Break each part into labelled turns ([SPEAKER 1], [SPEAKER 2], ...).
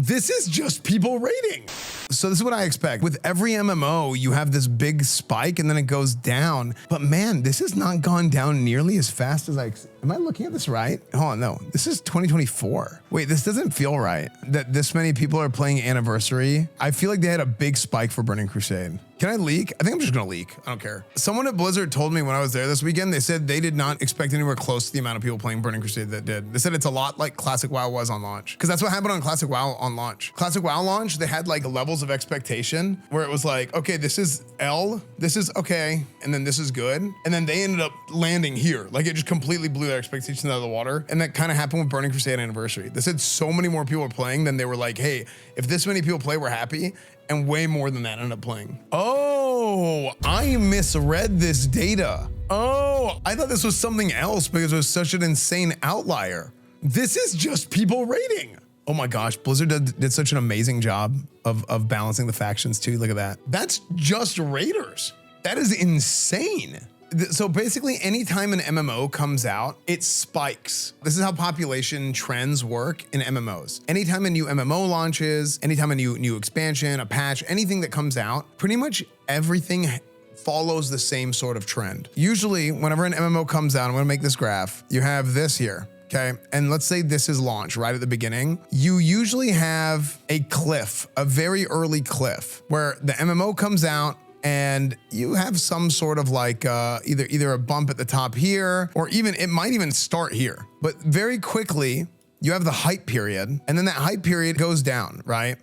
[SPEAKER 1] This is just people raiding. So this is what I expect. With every MMO, you have this big spike and then it goes down. But man, this has not gone down nearly as fast as am I looking at this right? Hold on, no, this is 2024. Wait, this doesn't feel right that this many people are playing Anniversary. I feel like they had a big spike for Burning Crusade. Can I leak? I think I'm just gonna leak. I don't care. Someone at Blizzard told me when I was there this weekend, they said they did not expect anywhere close to the amount of people playing Burning Crusade that did. They said it's a lot like Classic WoW was on launch. Because that's what happened on Classic WoW on launch. Classic WoW launch, they had like levels of expectation where it was like, okay, this is L, this is okay, and then this is good. And then they ended up landing here. Like it just completely blew their expectations out of the water. And that kind of happened with Burning Crusade Anniversary. They said so many more people were playing than they were like, hey, if this many people play, we're happy. And way more than that ended up playing. Oh, I misread this data. Oh, I thought this was something else because it was such an insane outlier. This is just people raiding. Oh my gosh, Blizzard did such an amazing job of balancing the factions too. Look at that. That's just raiders. That is insane. So basically anytime an MMO comes out, it spikes. This is how population trends work in MMOs. Anytime a new MMO launches, anytime a new expansion, a patch, anything that comes out, pretty much everything follows the same sort of trend. Usually whenever an MMO comes out, I'm gonna make this graph, you have this here. Okay, and let's say this is launch right at the beginning. You usually have a cliff, a very early cliff, where the MMO comes out and you have some sort of like either a bump at the top here, or even it might even start here. But very quickly, you have the hype period, and then that hype period goes down, right?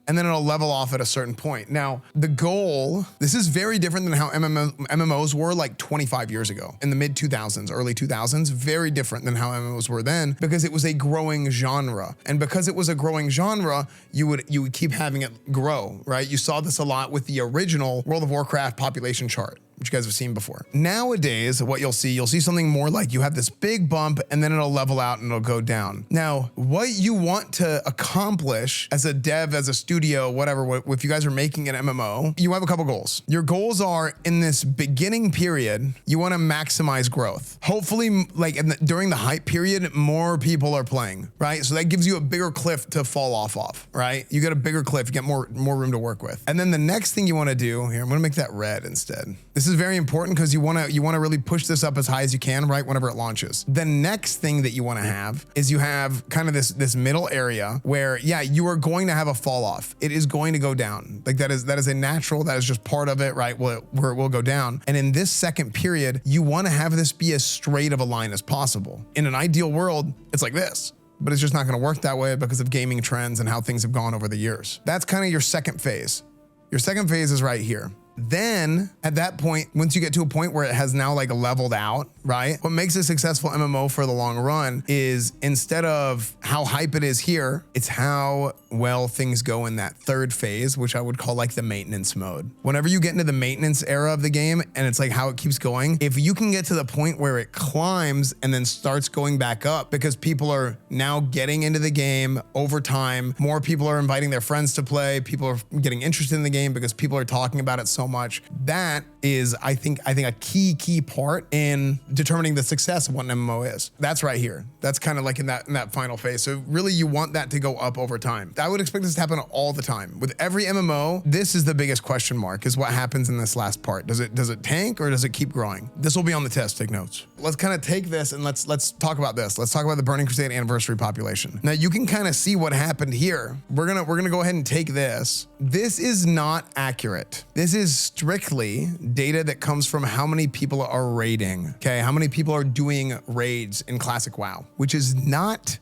[SPEAKER 1] And then it'll level off at a certain point. Now, the goal, this is very different than how MMOs were like 25 years ago in the mid 2000s, early 2000s, very different than how MMOs were then because it was a growing genre. And because it was a growing genre, you would keep having it grow, right? You saw this a lot with the original World of Warcraft population chart, which you guys have seen before. Nowadays, what you'll see something more like you have this big bump and then it'll level out and it'll go down. Now, what you want to accomplish as a dev, as a studio, whatever, if you guys are making an MMO, you have a couple goals. Your goals are in this beginning period, you want to maximize growth. Hopefully, like during the hype period, more people are playing, right? So that gives you a bigger cliff to fall off, right? You get a bigger cliff, you get more room to work with. And then the next thing you want to do here, I'm going to make that red instead. This is very important because you want to really push this up as high as you can, right? Whenever it launches. The next thing that you want to have is you have kind of this middle area where, yeah, you are going to have a fall off. It is going to go down. Like that is a natural, that is just part of it, right? Where it will go down. And in this second period, you want to have this be as straight of a line as possible. In an ideal world, it's like this. But it's just not going to work that way because of gaming trends and how things have gone over the years. That's kind of your second phase. Your second phase is right here. Then at that point, once you get to a point where it has now like leveled out, right? What makes a successful MMO for the long run is instead of how hype it is here, it's how well things go in that third phase, which I would call like the maintenance mode. Whenever you get into the maintenance era of the game and it's like how it keeps going, if you can get to the point where it climbs and then starts going back up because people are now getting into the game over time, more people are inviting their friends to play, people are getting interested in the game because people are talking about it so much. That is, I think a key part in determining the success of what an MMO is. That's right here. That's kind of like in that final phase. So really you want that to go up over time. I would expect this to happen all the time. With every MMO, this is the biggest question mark, is what happens in this last part. Does it tank or does it keep growing? This will be on the test, take notes. Let's kind of take this and let's talk about this. Let's talk about the Burning Crusade Anniversary population. Now you can kind of see what happened here. We're gonna go ahead and take this. This is not accurate. This is strictly data that comes from how many people are raiding, okay? How many people are doing raids in Classic WoW, which is not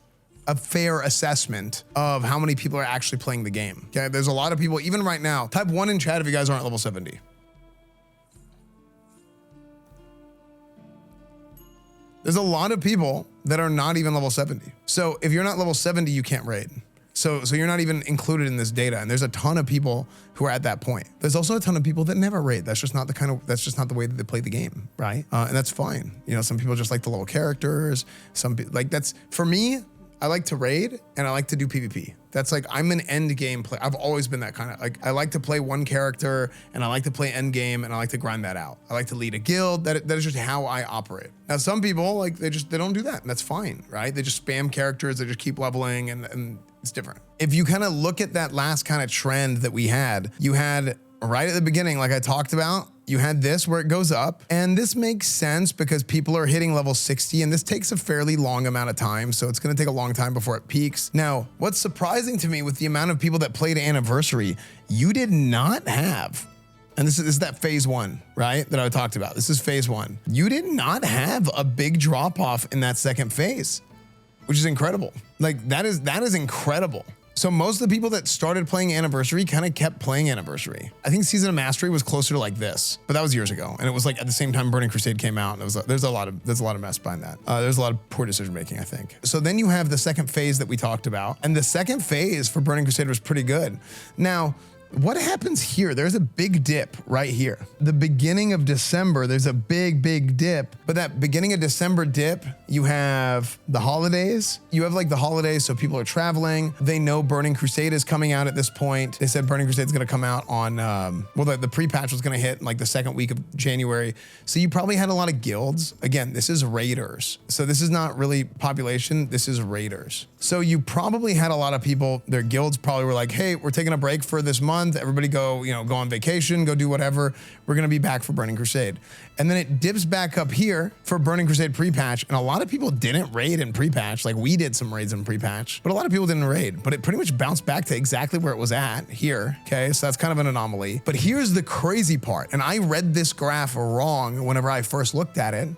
[SPEAKER 1] a fair assessment of how many people are actually playing the game, okay? There's a lot of people, even right now, type 1 in chat if you guys aren't level 70. There's a lot of people that are not even level 70. So if you're not level 70, you can't raid. So you're not even included in this data. And there's a ton of people who are at that point. There's also a ton of people that never raid. That's just not the way that they play the game, right? And that's fine. You know, some people just like the little characters. Some like that's, for me, I like to raid and I like to do PvP. That's like, I'm an end game player. I've always been that kind of, like, I like to play one character and I like to play end game and I like to grind that out. I like to lead a guild. That is just how I operate. Now, some people, like, they don't do that, and that's fine, right? They just spam characters, they just keep leveling, and it's different. If you kind of look at that last kind of trend that we had, you had right at the beginning, like I talked about, you had this where it goes up, and this makes sense because people are hitting level 60, and this takes a fairly long amount of time, so it's gonna take a long time before it peaks. Now, what's surprising to me with the amount of people that played Anniversary, you did not have, and this is that phase 1, right, that I talked about. This is phase 1. You did not have a big drop off in that second phase, which is incredible. Like, that is incredible. So most of the people that started playing Anniversary kind of kept playing Anniversary. I think Season of Mastery was closer to like this, but that was years ago. And it was like at the same time Burning Crusade came out, and there's a lot of mess behind that. There's a lot of poor decision making, I think. So then you have the second phase that we talked about, and the second phase for Burning Crusade was pretty good. Now, what happens here? There's a big dip right here. The beginning of December, there's a big dip, but that beginning of December dip, you have the holidays. You have like the holidays, so people are traveling. They know Burning Crusade is coming out at this point. They said Burning Crusade is gonna come out on, well, the pre-patch was gonna hit in like the second week of January. So you probably had a lot of guilds. Again, this is raiders. So this is not really population, this is raiders. So you probably had a lot of people, their guilds probably were like, hey, we're taking a break for this month. Everybody go, go on vacation, go do whatever. We're gonna be back for Burning Crusade. And then it dips back up here for Burning Crusade pre-patch. And a lot of people didn't raid in pre-patch. Like, we did some raids in pre-patch, but a lot of people didn't raid. But it pretty much bounced back to exactly where it was at here, okay? So that's kind of an anomaly. But here's the crazy part. And I read this graph wrong whenever I first looked at it.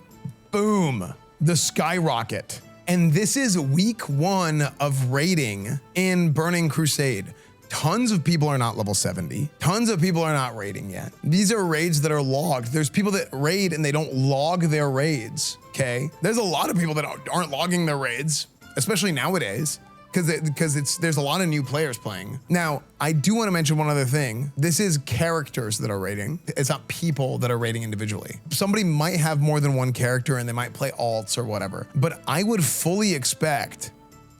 [SPEAKER 1] Boom, the skyrocket. And this is week 1 of raiding in Burning Crusade. Tons of people are not level 70. Tons of people are not raiding yet. These are raids that are logged. There's people that raid and they don't log their raids, okay? There's a lot of people that aren't logging their raids, especially nowadays, because there's a lot of new players playing. Now, I do want to mention one other thing. This is characters that are raiding. It's not people that are raiding individually. Somebody might have more than one character and they might play alts or whatever, but I would fully expect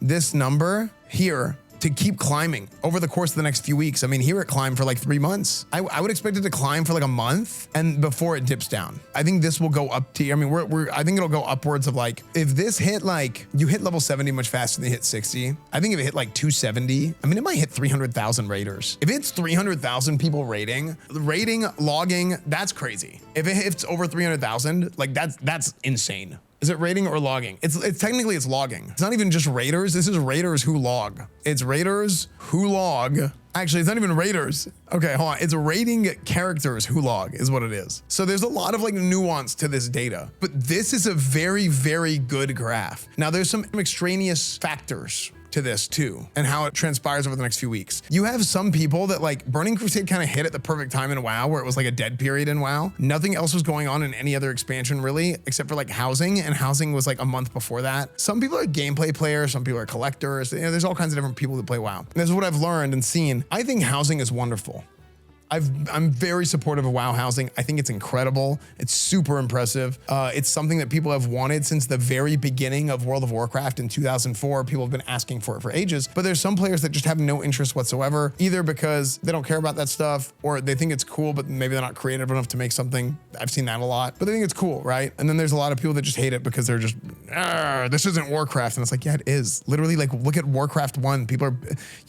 [SPEAKER 1] this number here to keep climbing over the course of the next few weeks. I mean, here it climbed for like 3 months. I would expect it to climb for like a month and before it dips down. I think this will go up to, I mean, I think it'll go upwards of like, if this hit like, you hit level 70 much faster than you hit 60. I think if it hit like 270, I mean, it might hit 300,000 raiders. If it's 300,000 people raiding, logging, that's crazy. If it hits over 300,000, like that's insane. Is it raiding or logging? It's technically it's logging. It's not even just raiders. This is raiders who log. It's raiders who log. Actually, it's not even raiders. Okay, hold on. It's raiding characters who log is what it is. So there's a lot of like nuance to this data, but this is a very, very good graph. Now there's some extraneous factors to this too, and how it transpires over the next few weeks. You have some people that like Burning Crusade kind of hit at the perfect time in WoW, where it was like a dead period in WoW. Nothing else was going on in any other expansion really, except for like housing, and housing was like a month before that. Some people are gameplay players, some people are collectors. There's all kinds of different people that play WoW. And this is what I've learned and seen. I think housing is wonderful. I'm very supportive of WoW housing. I think it's incredible. It's super impressive. It's something that people have wanted since the very beginning of World of Warcraft in 2004. People have been asking for it for ages, but there's some players that just have no interest whatsoever, either because they don't care about that stuff or they think it's cool, but maybe they're not creative enough to make something. I've seen that a lot, but they think it's cool, right? And then there's a lot of people that just hate it because they're just, this isn't Warcraft. And it's like, yeah, it is. Literally, like, look at Warcraft 1. You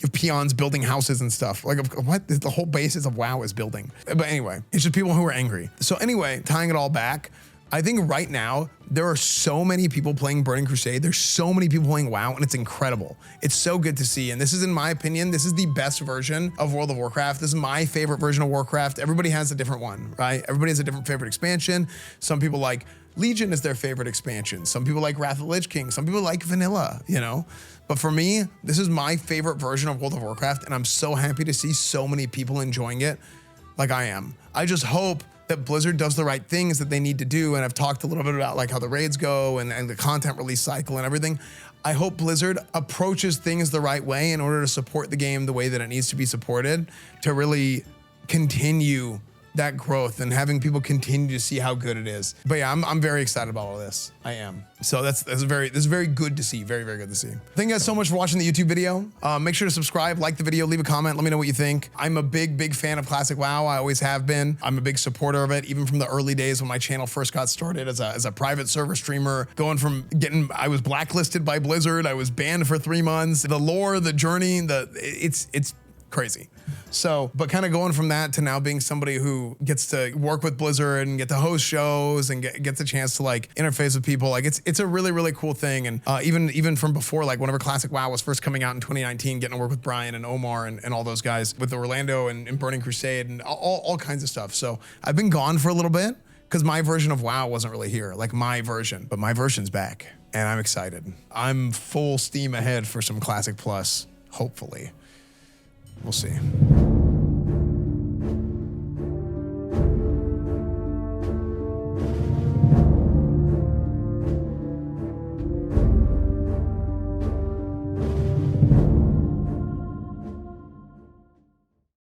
[SPEAKER 1] have peons building houses and stuff. Like, what? The whole basis of WoW is building. But anyway, it's just people who are angry. So anyway, tying it all back, I think right now, there are so many people playing Burning Crusade. There's so many people playing WoW, and it's incredible. It's so good to see. And this is, in my opinion, this is the best version of World of Warcraft. This is my favorite version of Warcraft. Everybody has a different one, right? Everybody has a different favorite expansion. Some people like Legion is their favorite expansion. Some people like Wrath of the Lich King. Some people like vanilla, But for me, this is my favorite version of World of Warcraft, and I'm so happy to see so many people enjoying it like I am. I just hope that Blizzard does the right things that they need to do, and I've talked a little bit about like how the raids go and the content release cycle and everything. I hope Blizzard approaches things the right way in order to support the game the way that it needs to be supported, to really continue that growth and having people continue to see how good it is. But yeah, I'm very excited about all this. I am. So this is very good to see. Very, very good to see. Thank you guys so much for watching the YouTube video. Make sure to subscribe, like the video, leave a comment, let me know what you think. I'm a big fan of Classic WoW. I always have been. I'm a big supporter of it, even from the early days when my channel first got started as a private server streamer, going from I was blacklisted by Blizzard, I was banned for 3 months. The lore, the journey, it's crazy. So, but kind of going from that to now being somebody who gets to work with Blizzard and get to host shows and gets a chance to like interface with people, like it's a really cool thing. And even from before, like whenever Classic WoW was first coming out in 2019, getting to work with Brian and Omar and all those guys with the Orlando and Burning Crusade and all kinds of stuff. So I've been gone for a little bit because my version of WoW wasn't really here, like my version, but my version's back and I'm excited. I'm full steam ahead for some Classic Plus, hopefully. We'll see.